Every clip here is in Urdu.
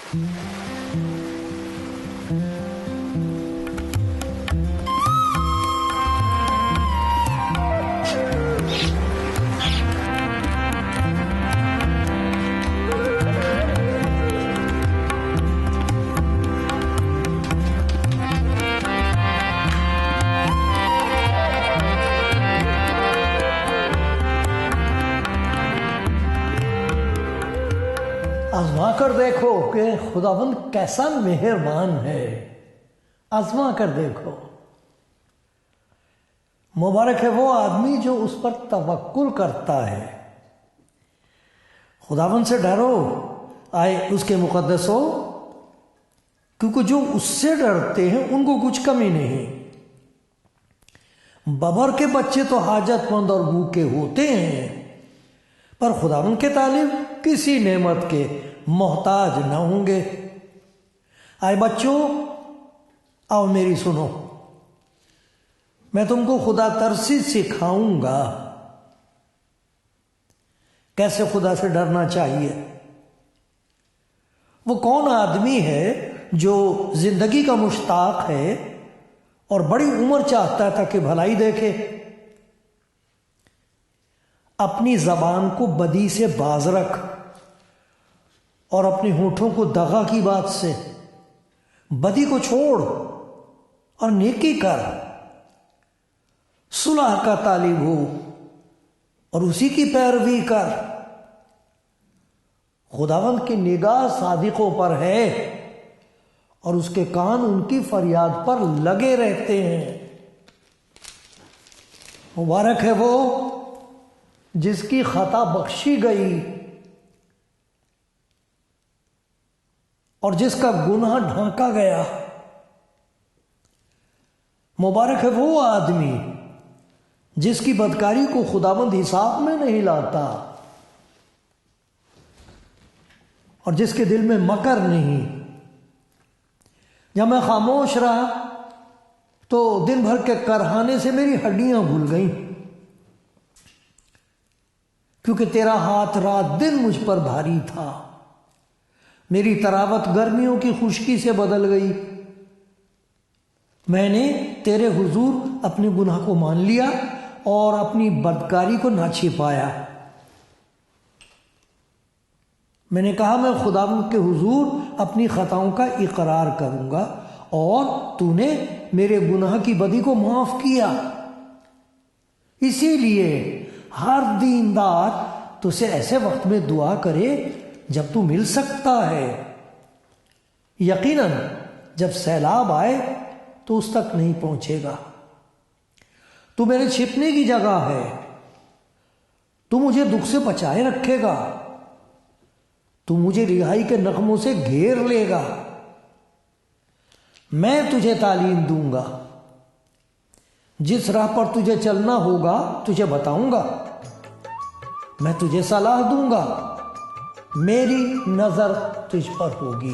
آزما کر دیکھو کہ خداوند کیسا مہربان ہے. آزما کر دیکھو. مبارک ہے وہ آدمی جو اس پر توکل کرتا ہے. خداوند سے ڈرو، آئے اس کے مقدس ہو، کیونکہ جو اس سے ڈرتے ہیں ان کو کچھ کمی نہیں. ببر کے بچے تو حاجت مند اور بھوکے ہوتے ہیں، پر خداوند کے طالب کسی نعمت کے محتاج نہ ہوں گے. آئے بچوں، آؤ میری سنو، میں تم کو خدا ترسی سکھاؤں گا کیسے خدا سے ڈرنا چاہیے. وہ کون آدمی ہے جو زندگی کا مشتاق ہے اور بڑی عمر چاہتا ہے تاکہ بھلائی دیکھے. اپنی زبان کو بدی سے باز رکھ اور اپنے ہونٹوں کو دغا کی بات سے. بدی کو چھوڑ اور نیکی کر. صلح کا طالب ہو اور اسی کی پیروی کر. خداوند کی نگاہ صادقوں پر ہے اور اس کے کان ان کی فریاد پر لگے رہتے ہیں. مبارک ہے وہ جس کی خطا بخشی گئی اور جس کا گناہ ڈھانکا گیا. مبارک ہے وہ آدمی جس کی بدکاری کو خداوند حساب میں نہیں لاتا اور جس کے دل میں مکر نہیں. جب میں خاموش رہا تو دن بھر کے کرہانے سے میری ہڈیاں بھول گئیں، کیونکہ تیرا ہاتھ رات دن مجھ پر بھاری تھا. میری تراوت گرمیوں کی خشکی سے بدل گئی. میں نے تیرے حضور اپنے گناہ کو مان لیا اور اپنی بدکاری کو نہ چھپایا. میں نے کہا میں خداوند کے حضور اپنی خطاؤں کا اقرار کروں گا اور تو نے میرے گناہ کی بدی کو معاف کیا. اسی لیے ہر دیندار تو سے ایسے وقت میں دعا کرے جب تو مل سکتا ہے. یقیناً جب سیلاب آئے تو اس تک نہیں پہنچے گا. تو میرے چھپنے کی جگہ ہے. تو مجھے دکھ سے بچائے رکھے گا. تو مجھے رہائی کے نغموں سے گھیر لے گا. میں تجھے تعلیم دوں گا. جس راہ پر تجھے چلنا ہوگا تجھے بتاؤں گا. میں تجھے صلاح دوں گا. میری نظر تجھ پر ہوگی.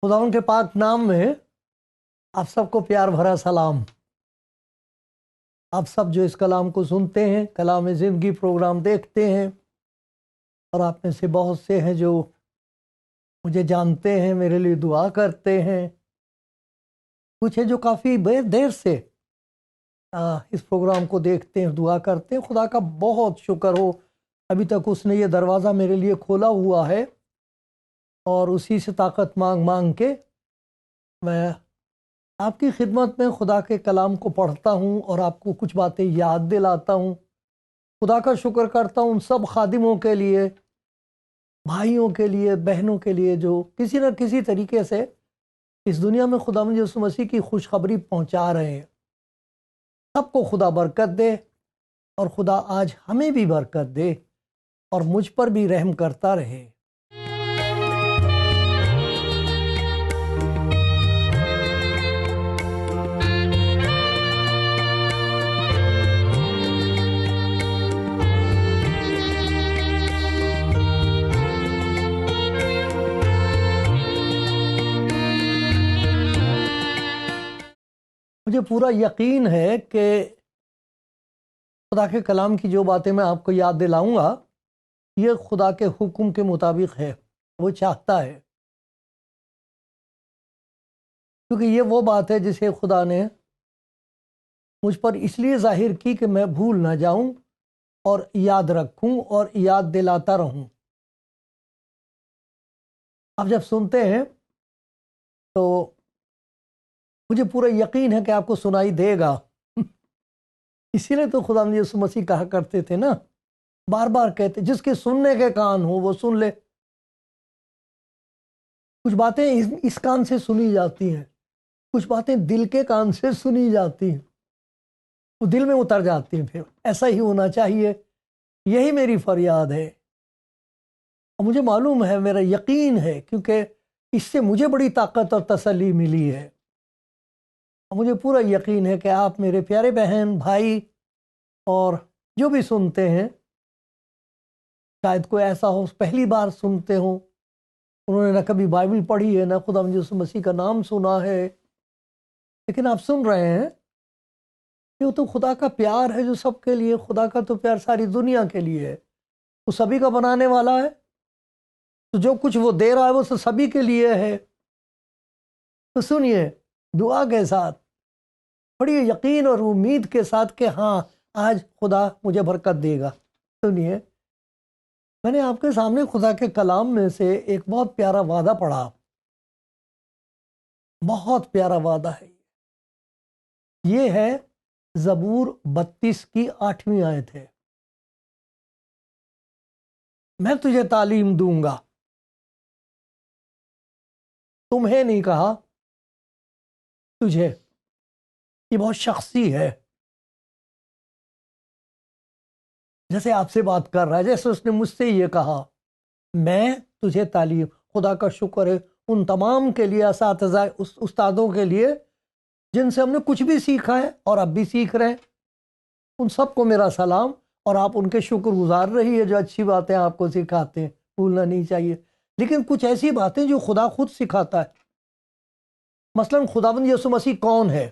خداوند کے پاک نام میں آپ سب کو پیار بھرا سلام. آپ سب جو اس کلام کو سنتے ہیں، کلام زندگی پروگرام دیکھتے ہیں، اور آپ میں سے بہت سے ہیں جو مجھے جانتے ہیں، میرے لیے دعا کرتے ہیں. کچھ ہیں جو کافی دیر سے اس پروگرام کو دیکھتے ہیں، دعا کرتے ہیں. خدا کا بہت شکر ہو، ابھی تک اس نے یہ دروازہ میرے لیے کھولا ہوا ہے، اور اسی سے طاقت مانگ مانگ کے میں آپ کی خدمت میں خدا کے کلام کو پڑھتا ہوں اور آپ کو کچھ باتیں یاد دلاتا ہوں. خدا کا شکر کرتا ہوں ان سب خادموں کے لیے، بھائیوں کے لیے، بہنوں کے لیے جو کسی نہ کسی طریقے سے اس دنیا میں خداوند یسوع مسیح کی خوشخبری پہنچا رہے ہیں. سب کو خدا برکت دے، اور خدا آج ہمیں بھی برکت دے اور مجھ پر بھی رحم کرتا رہے. مجھے پورا یقین ہے کہ خدا کے کلام کی جو باتیں میں آپ کو یاد دلاؤں گا یہ خدا کے حکم کے مطابق ہے، وہ چاہتا ہے، کیونکہ یہ وہ بات ہے جسے خدا نے مجھ پر اس لیے ظاہر کی کہ میں بھول نہ جاؤں اور یاد رکھوں اور یاد دلاتا رہوں۔ آپ جب سنتے ہیں تو مجھے پورا یقین ہے کہ آپ کو سنائی دے گا، اسی لیے تو خدا یسوع مسیح کہا کرتے تھے نا، بار بار کہتے جس کے سننے کے کان ہو وہ سن لے۔ کچھ باتیں اس کان سے سنی جاتی ہیں، کچھ باتیں دل کے کان سے سنی جاتی ہیں، وہ دل میں اتر جاتی ہیں، پھر ایسا ہی ہونا چاہیے۔ یہی میری فریاد ہے، اور مجھے معلوم ہے، میرا یقین ہے، کیونکہ اس سے مجھے بڑی طاقت اور تسلی ملی ہے، اور مجھے پورا یقین ہے کہ آپ میرے پیارے بہن بھائی اور جو بھی سنتے ہیں، شاید کوئی ایسا ہو پہلی بار سنتے ہوں، انہوں نے نہ کبھی بائبل پڑھی ہے، نہ خدا یسوع مسیح کا نام سنا ہے، لیکن آپ سن رہے ہیں کہ وہ تو خدا کا پیار ہے جو سب کے لیے، خدا کا تو پیار ساری دنیا کے لیے ہے، وہ سبھی کا بنانے والا ہے، تو جو کچھ وہ دے رہا ہے وہ سبھی کے لیے ہے۔ تو سنیے دعا کے ساتھ، بڑی یقین اور امید کے ساتھ کہ ہاں آج خدا مجھے برکت دے گا۔ سنیے، میں نے آپ کے سامنے خدا کے کلام میں سے ایک بہت پیارا وعدہ پڑھا، بہت پیارا وعدہ ہے یہ ہے زبور 32 کی 8ویں آیت ہے، میں تجھے تعلیم دوں گا، تمہیں نہیں کہا، تجھے۔ یہ بہت شخصی ہے، جیسے آپ سے بات کر رہا ہے، جیسے اس نے مجھ سے یہ کہا، میں تجھے تعلیم۔ خدا کا شکر ہے ان تمام کے لیے، اساتذہ استادوں کے لیے جن سے ہم نے کچھ بھی سیکھا ہے اور اب بھی سیکھ رہے ہیں، ان سب کو میرا سلام، اور آپ ان کے شکر گزار رہی ہے جو اچھی باتیں آپ کو سکھاتے ہیں، بھولنا نہیں چاہیے۔ لیکن کچھ ایسی باتیں جو خدا خود سکھاتا ہے، مثلا خداوند یسوع مسیح کون ہے،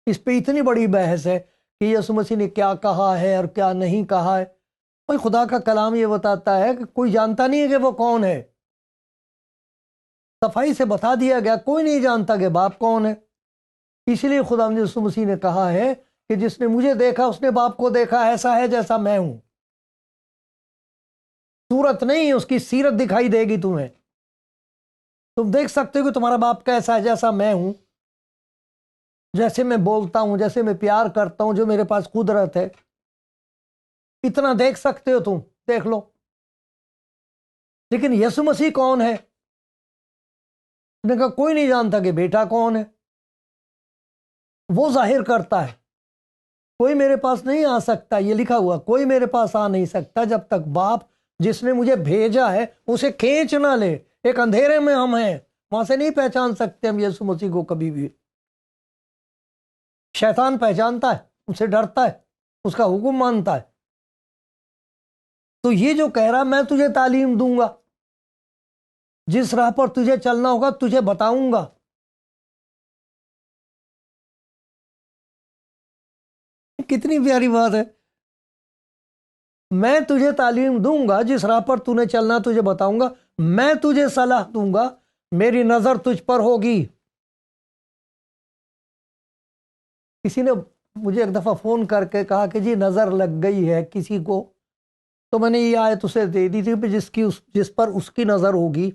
اس پہ اتنی بڑی بحث ہے کہ یسوع مسیح نے کیا کہا ہے اور کیا نہیں کہا ہے۔ بھائی خدا کا کلام یہ بتاتا ہے کہ کوئی جانتا نہیں ہے کہ وہ کون ہے، صفائی سے بتا دیا گیا، کوئی نہیں جانتا کہ باپ کون ہے۔ اس لیے خداوند یسوع مسیح نے کہا ہے کہ جس نے مجھے دیکھا اس نے باپ کو دیکھا، ایسا ہے جیسا میں ہوں۔ صورت نہیں، اس کی سیرت دکھائی دے گی تمہیں، تم دیکھ سکتے ہو کہ تمہارا باپ کیسا ہے، جیسا میں ہوں، جیسے میں بولتا ہوں، جیسے میں پیار کرتا ہوں، جو میرے پاس قدرت ہے، اتنا دیکھ سکتے ہو، تم دیکھ لو۔ لیکن یسوع مسیح کون ہے؟ نے کہا کوئی نہیں جانتا کہ بیٹا کون ہے، وہ ظاہر کرتا ہے۔ کوئی میرے پاس نہیں آ سکتا، یہ لکھا ہوا، کوئی میرے پاس آ نہیں سکتا جب تک باپ جس نے مجھے بھیجا ہے اسے کھینچ نہ لے۔ ایک اندھیرے میں ہم ہیں، وہاں سے نہیں پہچان سکتے ہم یسوع مسیح کو کبھی بھی۔ شیطان پہچانتا ہے، اس سے ڈرتا ہے، اس کا حکم مانتا ہے۔ تو یہ جو کہہ رہا میں تجھے تعلیم دوں گا، جس راہ پر تجھے چلنا ہوگا تجھے بتاؤں گا۔ کتنی پیاری بات ہے، میں تجھے تعلیم دوں گا، جس راہ پر تو نے چلنا تجھے بتاؤں گا، میں تجھے صلاح دوں گا، میری نظر تجھ پر ہوگی۔ کسی نے مجھے ایک دفعہ فون کر کے کہا کہ جی نظر لگ گئی ہے کسی کو، تو میں نے یہ آیت اسے دے دی تھی کہ جس پر اس کی نظر ہوگی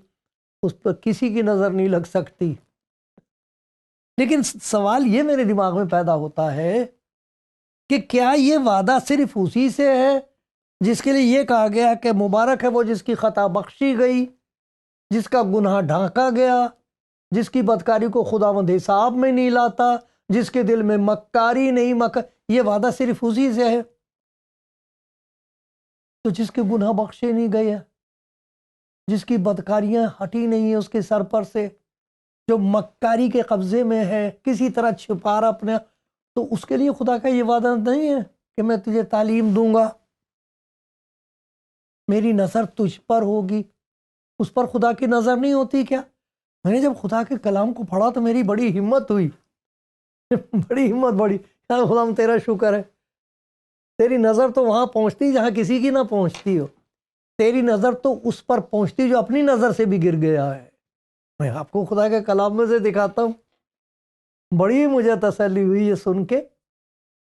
اس پر کسی کی نظر نہیں لگ سکتی۔ لیکن سوال یہ میرے دماغ میں پیدا ہوتا ہے کہ کیا یہ وعدہ صرف اسی سے ہے جس کے لیے یہ کہا گیا کہ مبارک ہے وہ جس کی خطا بخشی گئی، جس کا گناہ ڈھانکا گیا، جس کی بدکاری کو خداوند حساب میں نہیں لاتا، جس کے دل میں مکاری نہیں، یہ وعدہ صرف اسی سے ہے؟ تو جس کے گناہ بخشے نہیں گئے، جس کی بدکاریاں ہٹی نہیں ہیں اس کے سر پر سے، جو مکاری کے قبضے میں ہے، کسی طرح چھپا رہا اپنے، تو اس کے لیے خدا کا یہ وعدہ نہیں ہے کہ میں تجھے تعلیم دوں گا، میری نظر تجھ پر ہوگی۔ اس پر خدا کی نظر نہیں ہوتی کیا؟ میں نے جب خدا کے کلام کو پڑھا تو میری بڑی ہمت ہوئی، بڑی ہمت بڑی، خدا تیرا شکر ہے، تیری نظر تو وہاں پہنچتی جہاں کسی کی نہ پہنچتی ہو۔ تیری نظر تو اس پر پہنچتی جو اپنی نظر سے بھی گر گیا ہے. میں آپ کو خدا کے کلام میں سے دکھاتا ہوں. بڑی مجھے تسلی ہوئی یہ سن کے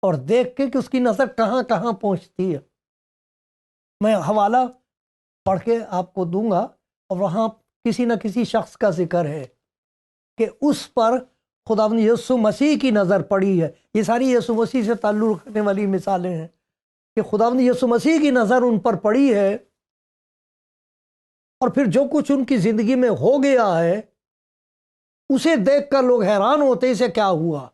اور دیکھ کے کہ اس کی نظر کہاں کہاں پہنچتی ہے. میں حوالہ پڑھ کے آپ کو دوں گا اور وہاں کسی نہ کسی شخص کا ذکر ہے کہ اس پر خداوند یسوع مسیح کی نظر پڑی ہے. یہ ساری یسوع مسیح سے تعلق رکھنے والی مثالیں ہیں کہ خداوند یسوع مسیح کی نظر ان پر پڑی ہے اور پھر جو کچھ ان کی زندگی میں ہو گیا ہے اسے دیکھ کر لوگ حیران ہوتے اسے کیا ہوا.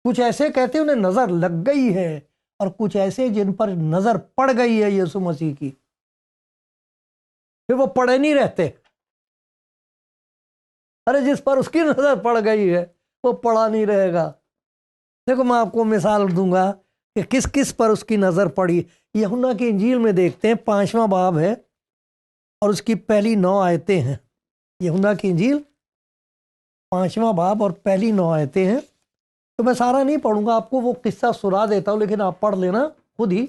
کچھ ایسے کہتے ہیں انہیں نظر لگ گئی ہے اور کچھ ایسے جن پر نظر پڑ گئی ہے یسوع مسیح کی پھر وہ پڑے نہیں رہتے. ارے جس پر اس کی نظر پڑ گئی ہے وہ پڑا نہیں رہے گا. دیکھو میں آپ کو مثال دوں گا کہ کس کس پر اس کی نظر پڑی. یوحنا کی انجیل میں دیکھتے ہیں 5واں باب ہے اور اس کی پہلی 9 آیتیں ہیں. یوحنا کی انجیل 5واں باب اور پہلی 9 آیتیں ہیں. تو میں سارا نہیں پڑھوں گا، آپ کو وہ قصہ سنا دیتا ہوں لیکن آپ پڑھ لینا خود ہی.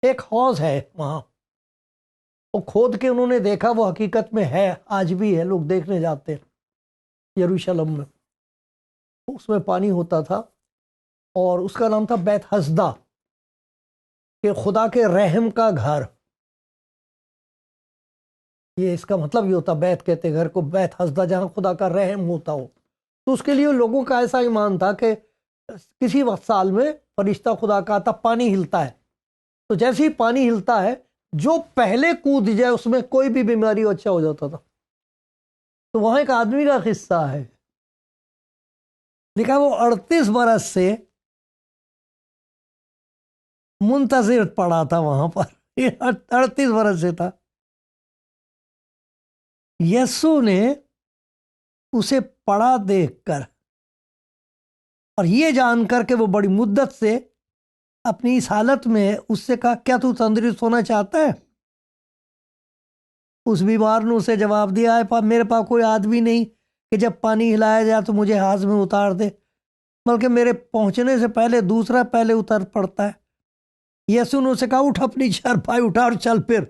ایک حوض ہے وہاں، وہ کھود کے انہوں نے دیکھا، وہ حقیقت میں ہے، آج بھی ہے، لوگ دیکھنے جاتے ہیں یروشلم میں. اس میں پانی ہوتا تھا اور اس کا نام تھا بیت حسدہ، کہ خدا کے رحم کا گھر. یہ اس کا مطلب یہ ہوتا، بیت کہتے گھر کو، بیت حسدہ جہاں خدا کا رحم ہوتا ہو. تو اس کے لیے لوگوں کا ایسا ایمان تھا کہ کسی وقت سال میں فرشتہ خدا کا آتا، پانی ہلتا ہے، تو جیسے ہی پانی ہلتا ہے جو پہلے کود جائے اس میں کوئی بھی بیماری اچھا ہو جاتا تھا. تو وہاں ایک آدمی کا قصہ ہے، لکھا وہ 38 برس سے منتظر پڑا تھا وہاں پر. 38 برس سے تھا. یسوع نے اسے پڑا دیکھ کر اور یہ جان کر کہ وہ بڑی مدت سے اپنی اس حالت میں ہے، اس سے کہا کیا تو تندرست ہونا چاہتا ہے؟ اس بیمار نے اسے جواب دیا ہے میرے پاس کوئی آدمی نہیں کہ جب پانی ہلایا جائے تو مجھے حوض میں اتار دے، بلکہ میرے پہنچنے سے پہلے دوسرا پہلے اتر پڑتا ہے. یسوع نے اسے کہا اٹھ اپنی چارپائی اٹھا اور چل پھر.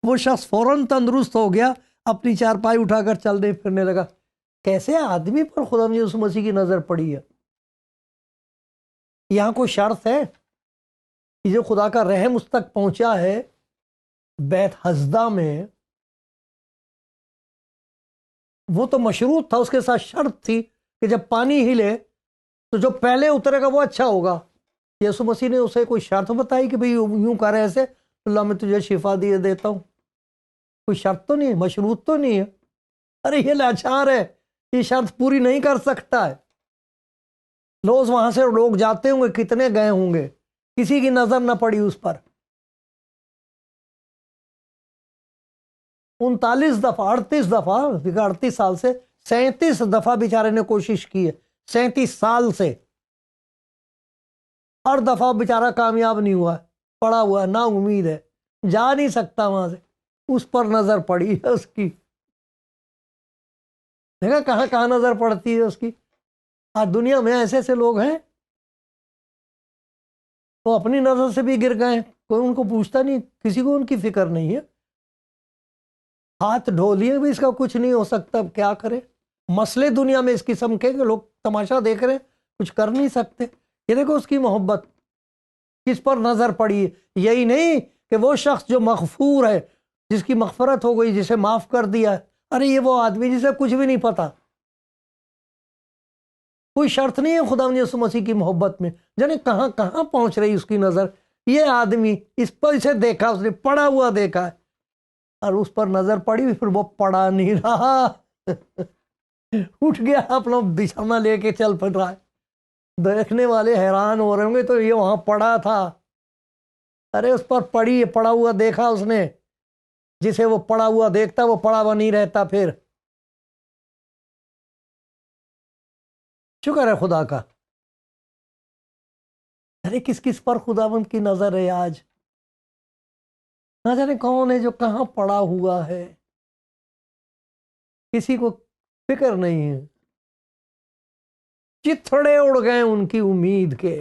وہ شخص فوراً تندرست ہو گیا، اپنی چارپائی اٹھا کر چلنے پھرنے لگا. کیسے آدمی پر خدا یسوع مسیح کی نظر پڑی ہے. یہاں کوئی شرط ہے کہ جو خدا کا رحم اس تک پہنچا ہے بیت حسدہ میں، وہ تو مشروط تھا، اس کے ساتھ شرط تھی کہ جب پانی ہلے تو جو پہلے اترے گا وہ اچھا ہوگا. یسوع مسیح نے اسے کوئی شرط بتائی کہ بھئی یوں کر ایسے اللہ میں تجھے شفا دیے دیتا ہوں؟ کوئی شرط تو نہیں ہے، مشروط تو نہیں ہے. ارے یہ لاچار ہے، یہ شرط پوری نہیں کر سکتا ہے. روز وہاں سے لوگ جاتے ہوں گے، کتنے گئے ہوں گے، کسی کی نظر نہ پڑی اس پر. 39 دفعہ 38 دفعہ 38 سال سے 37 دفعہ بیچارے نے کوشش کی ہے، 37 سال سے. ہر دفعہ بیچارہ کامیاب نہیں ہوا، پڑا ہوا ہے، نا امید ہے، جا نہیں سکتا وہاں سے. اس پر نظر پڑی ہے اس کی. دیکھا کہاں کہاں نظر پڑتی ہے اس کی. آج دنیا میں ایسے ایسے لوگ ہیں وہ اپنی نظر سے بھی گر گئے، کوئی ان کو پوچھتا نہیں، کسی کو ان کی فکر نہیں ہے. ہاتھ ڈھو لیے بھی اس کا کچھ نہیں ہو سکتا، اب کیا کرے. مسئلے دنیا میں اس قسم کے کہ لوگ تماشا دیکھ رہے ہیں، کچھ کر نہیں سکتے. یہ دیکھو اس کی محبت کس پر نظر پڑی. یہی نہیں کہ وہ شخص جو مغفور ہے، جس کی مغفرت ہو گئی، جسے معاف کر دیا ہے، ارے یہ وہ آدمی جسے کچھ بھی نہیں پتا. کوئی شرط نہیں ہے خداوند یسوع مسیح کی محبت میں. جانے کہاں کہاں پہنچ رہی اس کی نظر. یہ آدمی اس پر اسے دیکھا، اس نے پڑا ہوا دیکھا ہے اور اس پر نظر پڑی، پھر وہ پڑا نہیں رہا. اٹھ گیا، اپنا بچھونا لے کے چل پڑ رہا ہے. دیکھنے والے حیران ہو رہے ہوں گے تو یہ وہاں پڑا تھا. ارے اس پر پڑی، پڑا ہوا دیکھا اس نے. جسے وہ پڑا ہوا دیکھتا وہ پڑا ہوا نہیں رہتا. پھر شکر ہے خدا کا. ارے کس کس پر خداوند کی نظر ہے آج. نہ جانے کون ہے جو کہاں پڑا ہوا ہے، کسی کو فکر نہیں ہے. چتھڑے اڑ گئے ان کی امید کے.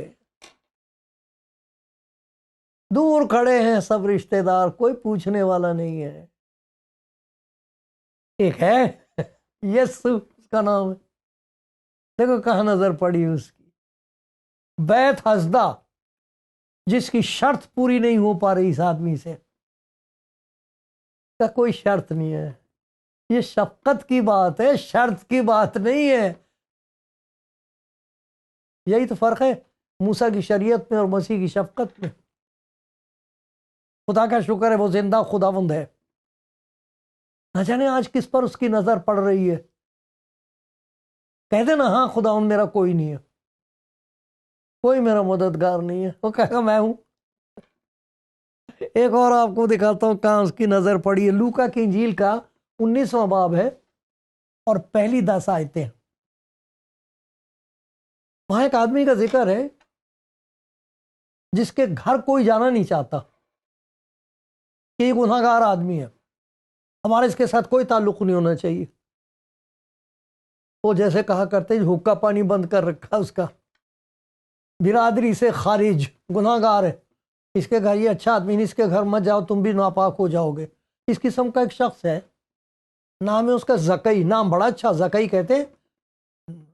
دور کھڑے ہیں سب رشتہ دار، کوئی پوچھنے والا نہیں ہے. ایک ہے یسو اس کا نام ہے، دیکھو کہاں نظر پڑی اس کی. بیت حسدہ، جس کی شرط پوری نہیں ہو پا رہی اس آدمی سے، کا کوئی شرط نہیں ہے. یہ شفقت کی بات ہے، شرط کی بات نہیں ہے. یہی تو فرق ہے موسیٰ کی شریعت میں اور مسیح کی شفقت میں. خدا کا شکر ہے وہ زندہ خداوند ہے. نہ جانے آج کس پر اس کی نظر پڑ رہی ہے. کہہ دے نا ہاں خداوند میرا کوئی نہیں ہے، کوئی میرا مددگار نہیں ہے. وہ کہے گا میں ہوں. ایک اور آپ کو دکھاتا ہوں کہاں اس کی نظر پڑی ہے. لوکا کی انجیل کا 19واں باب ہے اور پہلی 10 آیتیں. وہاں ایک آدمی کا ذکر ہے جس کے گھر کوئی جانا نہیں چاہتا کہ یہ گناہ گار آدمی ہے، ہمارے اس کے ساتھ کوئی تعلق نہیں ہونا چاہیے. وہ جیسے کہا کرتے حکا پانی بند کر رکھا اس کا، برادری سے خارج، گناہ گار ہے. اس کے گھر یہ اچھا آدمی نہیں، اس کے گھر مت جاؤ تم بھی ناپاک ہو جاؤ گے. اس قسم کا ایک شخص ہے، نام ہے اس کا زکئی. نام بڑا اچھا، زکئی کہتے ہیں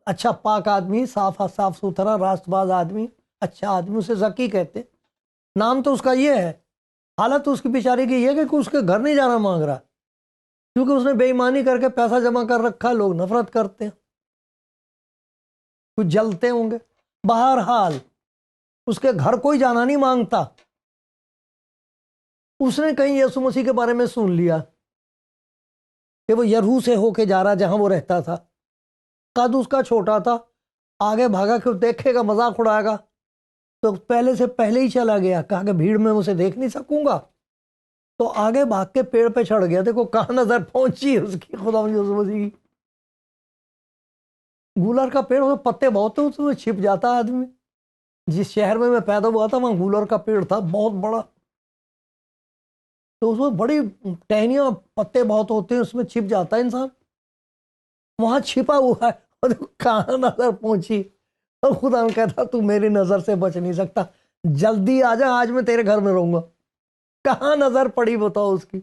اچھا پاک آدمی، صاف ستھرا راست باز آدمی، اچھا آدمی، اسے زکی کہتے. نام تو اس کا یہ ہے. حالت اس کی بیچارے کی یہ ہے کہ اس کے گھر نہیں جانا مانگ رہا کیونکہ اس نے بے ایمانی کر کے پیسہ جمع کر رکھا. لوگ نفرت کرتے ہیں، کچھ جلتے ہوں گے. بہرحال اس کے گھر کوئی جانا نہیں مانگتا. اس نے کہیں یسوع مسیح کے بارے میں سن لیا کہ وہ یرہو سے ہو کے جا رہا جہاں وہ رہتا تھا. قد اس کا چھوٹا تھا، آگے بھاگا کہ دیکھے گا، مذاق اڑائے گا، تو پہلے سے پہلے ہی چلا گیا. کہا کہ بھیڑ میں اسے دیکھ نہیں سکوں گا، تو آگے بھاگ کے پیڑ پہ چڑھ گیا. دیکھو کہاں نظر پہنچی اس کی خدا یسوع مسیح کی. گولر کا پیڑ، پتے بہت ہیں، اس میں چھپ جاتا آدمی. جس شہر میں پیدا ہوا تھا وہاں گولر کا پیڑ تھا بہت بڑا، تو اس میں بڑی ٹہنیاں، پتے بہت ہوتے ہیں، اس میں چھپ جاتا ہے انسان. وہاں چھپا ہوا ہے، اور کہاں نظر پہنچی. اور خدا نے کہتا تو میری نظر سے بچ نہیں سکتا، جلدی آ جا، آج میں تیرے گھر میں رہوں گا. کہاں نظر پڑی بتاؤ اس کی.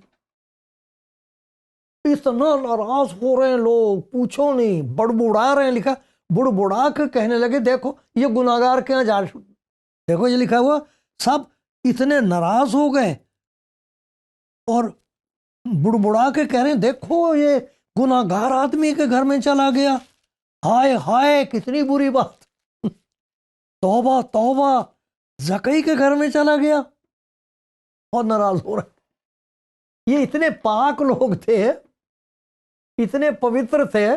اتنا ناراض ہو رہے ہیں لوگ پوچھو نہیں، بڑبڑا رہے ہیں. لکھا بڑبڑا کے کہنے لگے دیکھو یہ گناہگار کے یہاں جا، دیکھو یہ لکھا ہوا، سب اتنے ناراض ہو گئے اور بڑبڑا کے کہہ رہے ہیں دیکھو یہ گناہگار آدمی کے گھر میں چلا گیا. ہائے ہائے کتنی بری بات، توبہ توبہ، زکئی کے گھر میں چلا گیا. بہت ناراض ہو رہا. یہ اتنے پاک لوگ تھے، اتنے پوتر تھے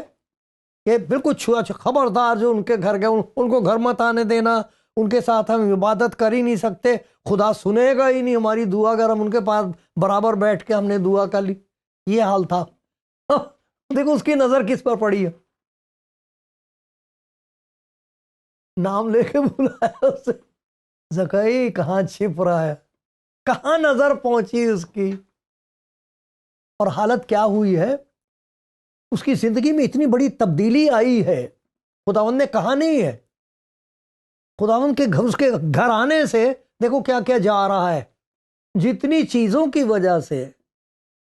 کہ بالکل چھوا چھوا، خبردار جو ان کے گھر گئے ان کو گھر مت آنے دینا، ان کے ساتھ ہم عبادت کر ہی نہیں سکتے، خدا سنے گا ہی نہیں ہماری دعا اگر ہم ان کے پاس برابر بیٹھ کے ہم نے دعا کر لی. یہ حال تھا. دیکھو اس کی نظر کس پر پڑی ہے. نام لے کے بلایا اسے، زکئی کہاں چھپ رہا ہے، کہاں نظر پہنچی اس کی. اور حالت کیا ہوئی ہے، اس کی زندگی میں اتنی بڑی تبدیلی آئی ہے، خداوند نے کہا نہیں ہے. خداوند کے گھر، اس کے گھر آنے سے دیکھو کیا کیا جا رہا ہے. جتنی چیزوں کی وجہ سے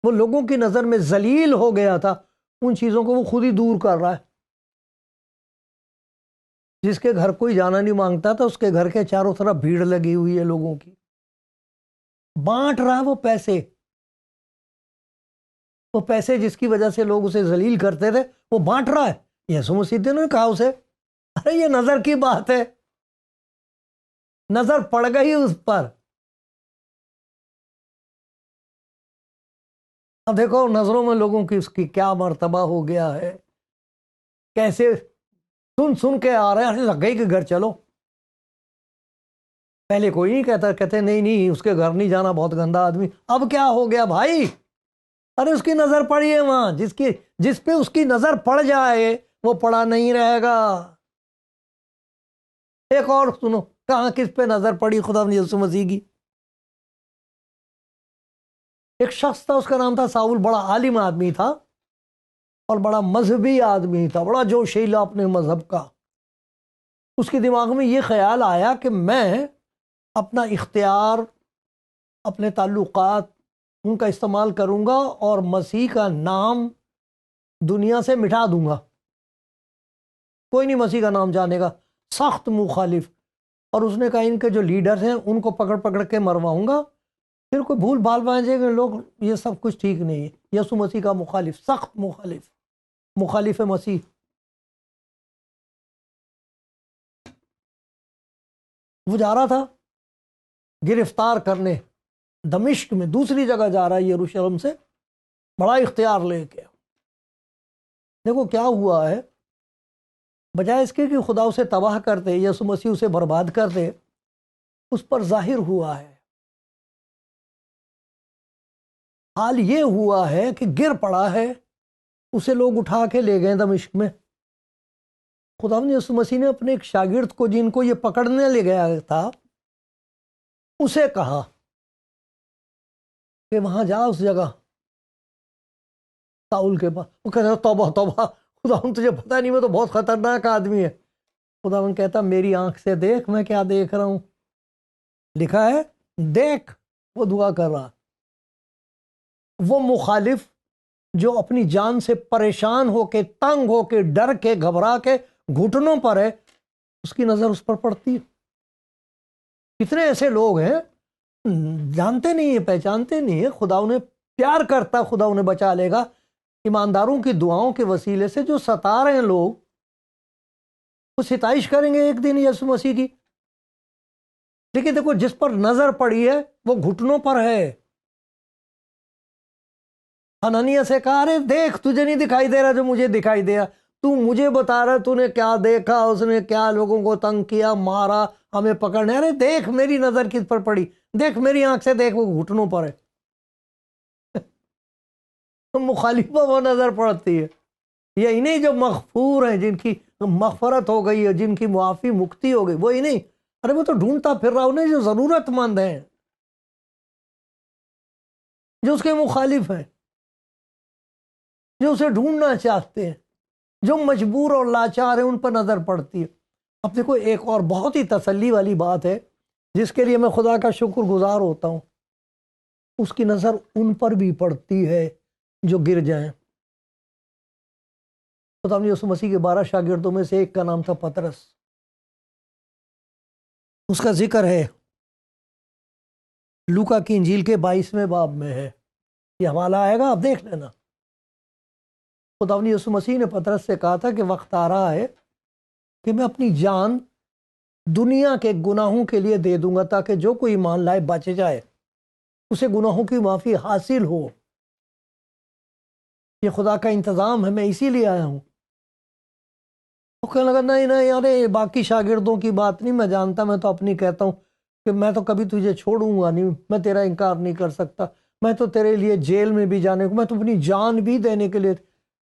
وہ لوگوں کی نظر میں ذلیل ہو گیا تھا، ان چیزوں کو وہ خود ہی دور کر رہا ہے. جس کے گھر کوئی جانا نہیں مانگتا تھا، اس کے گھر کے چاروں طرف بھیڑ لگی ہوئی ہے لوگوں کی. بانٹ رہا وہ پیسے، وہ پیسے جس کی وجہ سے لوگ اسے ذلیل کرتے تھے وہ بانٹ رہا ہے. یسوع مسیح نے کہا اسے ارے یہ نظر کی بات ہے، نظر پڑ گئی اس پر. اب دیکھو نظروں میں لوگوں کی اس کی کیا مرتبہ ہو گیا ہے، کیسے سن سن کے آ رہے ہیں زکئی کے گھر چلو. پہلے کوئی نہیں کہتا، کہتے نہیں نہیں اس کے گھر نہیں جانا، بہت گندا آدمی. اب کیا ہو گیا بھائی، ارے اس کی نظر پڑی ہے وہاں، جس پہ اس کی نظر پڑ جائے وہ پڑا نہیں رہے گا. ایک اور سنو کہاں کس پہ نظر پڑی خدا یسوع مسیح کی. ایک شخص تھا، اس کا نام تھا ساؤل، بڑا عالم آدمی تھا اور بڑا مذہبی آدمی تھا، بڑا جوشیلا اپنے مذہب کا. اس کے دماغ میں یہ خیال آیا کہ میں اپنا اختیار اپنے تعلقات ان کا استعمال کروں گا اور مسیح کا نام دنیا سے مٹا دوں گا. کوئی نہیں مسیح کا نام جانے گا. سخت مخالف. اور اس نے کہا ان کے جو لیڈرز ہیں ان کو پکڑ پکڑ کے مرواؤں گا. پھر کوئی بھول بھال بانجے گا لوگ یہ سب کچھ ٹھیک نہیں ہے. یسوع مسیح کا مخالف، سخت مخالف، مخالف مسیح. وہ جا رہا تھا گرفتار کرنے دمشق میں، دوسری جگہ جا رہا ہے یروشلم سے، بڑا اختیار لے کے. دیکھو کیا ہوا ہے، بجائے اس کے کہ خدا اسے تباہ کرتے، یسوع مسیح اسے برباد کرتے، اس پر ظاہر ہوا ہے. حال یہ ہوا ہے کہ گر پڑا ہے، اسے لوگ اٹھا کے لے گئے دمشق میں. خدا نے یسوع مسیح نے اپنے ایک شاگرد کو جن کو یہ پکڑنے لے گیا تھا اسے کہا کہ وہاں جا اس جگہ ساؤل کے پاس. وہ کہتا توبہ توبہ خدا تجھے پتہ نہیں میں تو بہت خطرناک آدمی ہے. خدا کہتا میری آنکھ سے دیکھ میں کیا دیکھ رہا ہوں. لکھا ہے دیکھ. وہ دعا کر رہا. وہ مخالف جو اپنی جان سے پریشان ہو کے، تنگ ہو کے، ڈر کے، گھبرا کے گھٹنوں پر ہے، اس کی نظر اس پر پڑتی ہے. کتنے ایسے لوگ ہیں جانتے نہیں ہیں، پہچانتے نہیں ہیں، خدا انہیں پیار کرتا، خدا انہیں بچا لے گا. ایمانداروں کی دعاؤں کے وسیلے سے جو ستا رہے ہیں لوگ، وہ ستائش کریں گے ایک دن یسوع مسیح کی. لیکن دیکھو جس پر نظر پڑی ہے وہ گھٹنوں پر ہے. حنانیہ سے کہا ارے دیکھ تجھے نہیں دکھائی دے رہا جو مجھے دکھائی دیا، تو مجھے بتا رہا تو نے کیا دیکھا، اس نے کیا لوگوں کو تنگ کیا، مارا، ہمیں پکڑنے. ارے دیکھ میری نظر کس پر پڑی، دیکھ میری آنکھ سے دیکھ وہ گھٹنوں پر ہے. مخالفہ وہ نظر پڑتی ہے. یہی نہیں جو مغفور ہیں، جن کی مغفرت ہو گئی ہے، جن کی معافی مکتی ہو گئی، وہی نہیں. ارے وہ تو ڈھونڈتا پھر رہا انہیں جو ضرورت مند ہیں، جو اس کے مخالف ہیں، جو اسے ڈھونڈنا چاہتے ہیں، جو مجبور اور لاچار ہیں، ان پر نظر پڑتی ہے. اب دیکھو ایک اور بہت ہی تسلی والی بات ہے جس کے لیے میں خدا کا شکر گزار ہوتا ہوں. اس کی نظر ان پر بھی پڑتی ہے جو گر جائیں. خدا نے یسوع مسیح کے 12 شاگردوں میں سے ایک کا نام تھا پطرس. اس کا ذکر ہے لوکا کی انجیل کے 22ویں باب میں ہے. یہ حوالہ آئے گا، آپ دیکھ لینا. خدا نے یسوع مسیح نے پطرس سے کہا تھا کہ وقت آ رہا ہے کہ میں اپنی جان دنیا کے گناہوں کے لیے دے دوں گا تاکہ جو کوئی ایمان لائے بچ جائے، اسے گناہوں کی معافی حاصل ہو. یہ خدا کا انتظام ہے، میں اسی لیے آیا ہوں. وہ کہنے لگا نہیں نہیں ارے باقی شاگردوں کی بات نہیں میں جانتا، میں تو اپنی کہتا ہوں کہ میں تو کبھی تجھے چھوڑوں گا نہیں، میں تیرا انکار نہیں کر سکتا، میں تو تیرے لیے جیل میں بھی جانے کو، میں تو اپنی جان بھی دینے کے لیے.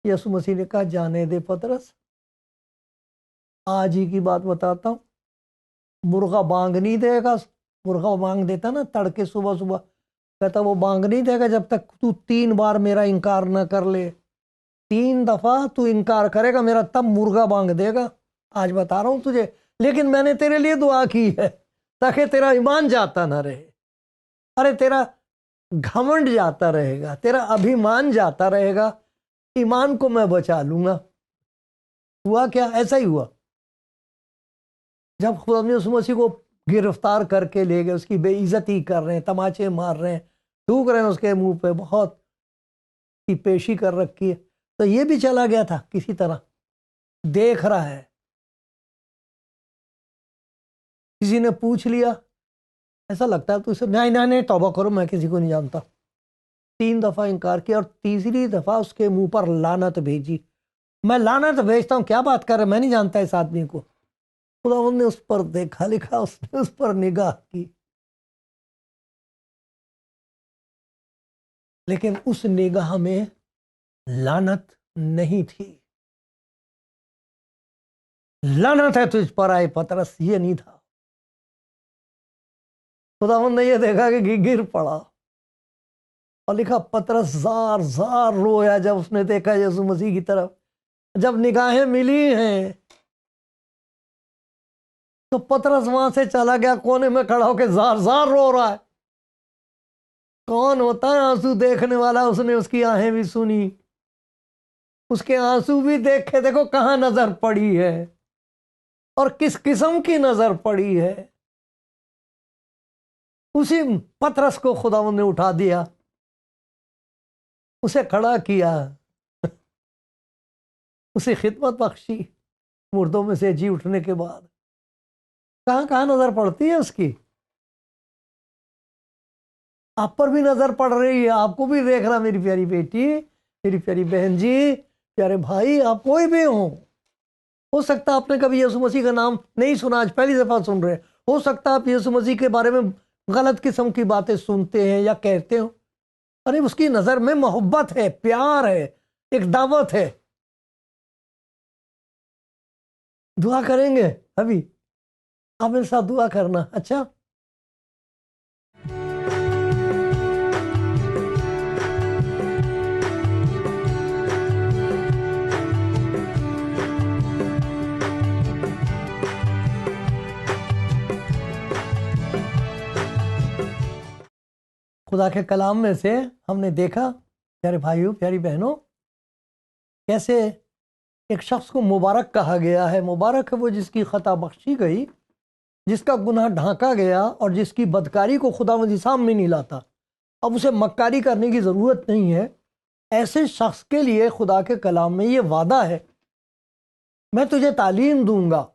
یسوع مسیح نے کہا جانے دے پطرس، آج ہی کی بات بتاتا ہوں، مرغا بانگ نہیں دے گا. مرغا بانگ دیتا نا تڑکے صبح صبح، کہتا وہ بانگ نہیں دے گا جب تک تو 3 بار میرا انکار نہ کر لے. 3 دفعہ تو انکار کرے گا میرا تب مرغا بانگ دے گا. آج بتا رہا ہوں تجھے، لیکن میں نے تیرے لیے دعا کی ہے تاکہ تیرا ایمان جاتا نہ رہے. ارے تیرا گھمنڈ جاتا رہے گا، تیرا ابھیمان جاتا رہے گا، ایمان کو میں بچا لوں گا. ہوا کیا؟ ایسا ہی ہوا. جب خدا نے یسوع مسیح کو گرفتار کر کے لے گئے، اس کی بے عزتی کر رہے ہیں، تماچے مار رہے ہیں، تھوک رہے ہیں اس کے منہ پہ، بہت کی پیشی کر رکھی ہے، تو یہ بھی چلا گیا تھا کسی طرح دیکھ رہا ہے. کسی نے پوچھ لیا ایسا لگتا ہے تو اسے نہیں نہیں نہیں توبہ کرو میں کسی کو نہیں جانتا. 3 دفعہ انکار کیا اور تیسری دفعہ اس کے منہ پر لعنت بھیجی. میں لعنت بھیجتا ہوں، کیا بات کر رہے، میں نہیں جانتا اس آدمی کو. خدا نے اس پر دیکھا، لکھا اس نے اس پر نگاہ کی، لیکن اس نگاہ میں لعنت نہیں تھی. لعنت ہے تجھ پر آئے پطرس، یہ نہیں تھا. خداوند نے یہ دیکھا کہ گر پڑا اور لکھا پطرس زار زار رویا جب اس نے دیکھا یسوع مسیح کی طرف. جب نگاہیں ملی ہیں تو پطرس وہاں سے چلا گیا، کونے میں کھڑا ہو کے زار زار رو رہا ہے. کون ہوتا ہے آنسو دیکھنے والا؟ اس نے اس کی آہیں بھی سنی، اس کے آنسو بھی دیکھے، دیکھو کہاں نظر پڑی ہے اور کس قسم کی نظر پڑی ہے۔ اسی پترس کو خداوند نے اٹھا دیا، اسے کھڑا کیا، اسے خدمت بخشی مردوں میں سے جی اٹھنے کے بعد۔ کہاں کہاں نظر پڑتی ہے اس کی؟ آپ پر بھی نظر پڑ رہی ہے، آپ کو بھی دیکھ رہا، میری پیاری بیٹی، میری پیاری بہن جی، پیارے بھائی، آپ کوئی بھی ہو سکتا آپ نے کبھی یسوع مسیح کا نام نہیں سنا، آج پہلی دفعہ سن رہے، ہو سکتا آپ یسوع مسیح کے بارے میں غلط قسم کی باتیں سنتے ہیں یا کہتے ہو۔ ارے اس کی نظر میں محبت ہے، پیار ہے، ایک دعوت ہے۔ دعا کریں گے ابھی؟ آپ میرے ساتھ دعا کرنا۔ اچھا، خدا کے کلام میں سے ہم نے دیکھا پیارے بھائیوں، پیاری بہنوں، کیسے ایک شخص کو مبارک کہا گیا ہے۔ مبارک ہے وہ جس کی خطا بخشی گئی، جس کا گناہ ڈھانکا گیا اور جس کی بدکاری کو خداوند سامنے نہیں لاتا۔ اب اسے مکاری کرنے کی ضرورت نہیں ہے۔ ایسے شخص کے لیے خدا کے کلام میں یہ وعدہ ہے، میں تجھے تعلیم دوں گا،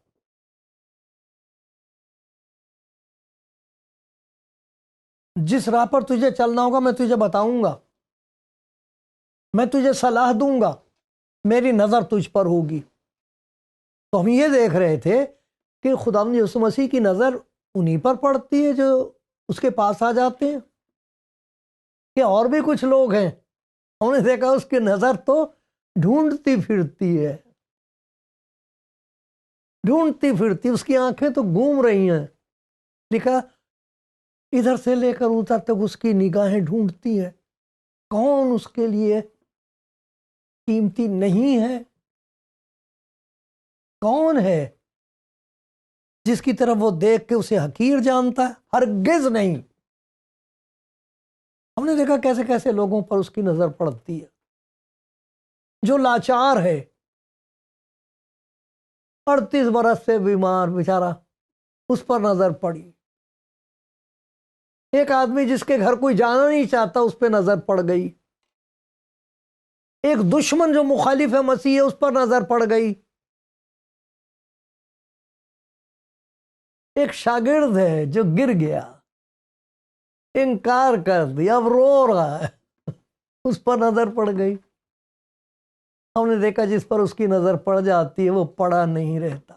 جس راہ پر تجھے چلنا ہوگا میں تجھے بتاؤں گا، میں تجھے صلاح دوں گا، میری نظر تجھ پر ہوگی۔ تو ہم یہ دیکھ رہے تھے کہ خداوند یسوع مسیح کی نظر انہی پر پڑتی ہے جو اس کے پاس آ جاتے ہیں، کہ اور بھی کچھ لوگ ہیں، ہم نے دیکھا اس کی نظر تو ڈھونڈتی پھرتی ہے، ڈھونڈتی پھرتی، اس کی آنکھیں تو گھوم رہی ہیں۔ لکھا ادھر سے لے کر ادھر تک اس کی نگاہیں ڈھونڈتی ہیں، کون اس کے لیے قیمتی نہیں ہے؟ کون ہے جس کی طرف وہ دیکھ کے اسے حقیر جانتا ہے؟ ہرگز نہیں۔ ہم نے دیکھا کیسے کیسے لوگوں پر اس کی نظر پڑتی ہے۔ جو لاچار ہے، 38 برس سے بیمار بیچارہ، اس پر نظر پڑی۔ ایک آدمی جس کے گھر کوئی جانا نہیں چاہتا، اس پہ نظر پڑ گئی۔ ایک دشمن جو مخالف ہے مسیح ہے، اس پر نظر پڑ گئی۔ ایک شاگرد ہے جو گر گیا، انکار کر دیا، اب رو رہا ہے، اس پر نظر پڑ گئی۔ ہم نے دیکھا جس پر اس کی نظر پڑ جاتی ہے وہ پڑا نہیں رہتا۔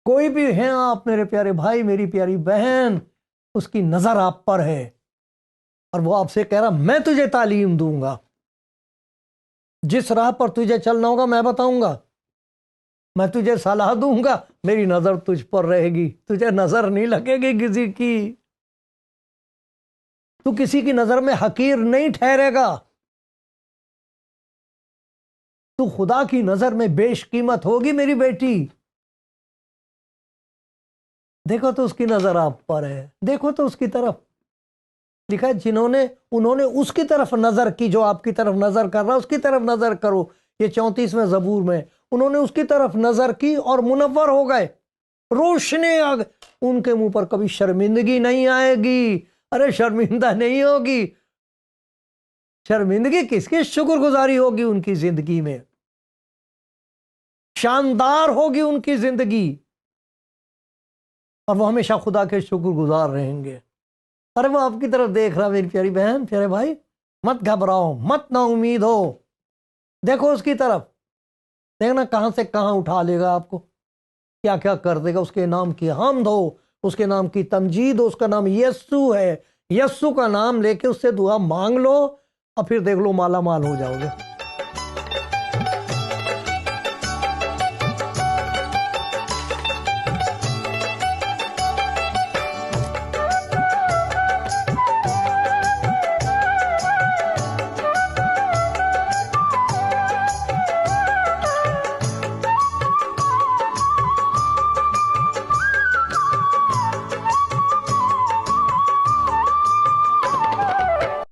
کوئی بھی ہیں آپ میرے پیارے بھائی، میری پیاری بہن، اس کی نظر آپ پر ہے اور وہ آپ سے کہہ رہا میں تجھے تعلیم دوں گا، جس راہ پر تجھے چلنا ہوگا میں بتاؤں گا، میں تجھے صلاح دوں گا، میری نظر تجھ پر رہے گی، تجھے نظر نہیں لگے گی کسی کی، تو کسی کی نظر میں حقیر نہیں ٹھہرے گا، تو خدا کی نظر میں بیش قیمت ہوگی میری بیٹی۔ دیکھو تو اس کی نظر آپ پر ہے، دیکھو تو اس کی طرف۔ لکھا ہے انہوں نے اس کی طرف نظر کی جو آپ کی طرف نظر کر رہا، اس کی طرف نظر کرو۔ یہ 34ویں زبور میں انہوں نے اس کی طرف نظر کی اور منور ہو گئے، روشنی آ گئی، ان کے منہ پر کبھی شرمندگی نہیں آئے گی۔ ارے شرمندہ نہیں ہوگی، شرمندگی کس کی؟ شکر گزاری ہوگی ان کی زندگی میں، شاندار ہوگی ان کی زندگی، اور وہ ہمیشہ خدا کے شکر گزار رہیں گے۔ ارے وہ آپ کی طرف دیکھ رہا، میری پیاری بہن، پیارے بھائی، مت گھبراؤ، مت نا امید ہو، دیکھو اس کی طرف، دیکھنا کہاں سے کہاں اٹھا لے گا آپ کو، کیا کیا کر دے گا۔ اس کے نام کی حمد ہو، اس کے نام کی تمجید ہو، اس کا نام یسوع ہے، یسوع کا نام لے کے اس سے دعا مانگ لو اور پھر دیکھ لو مالا مال ہو جاؤ گے۔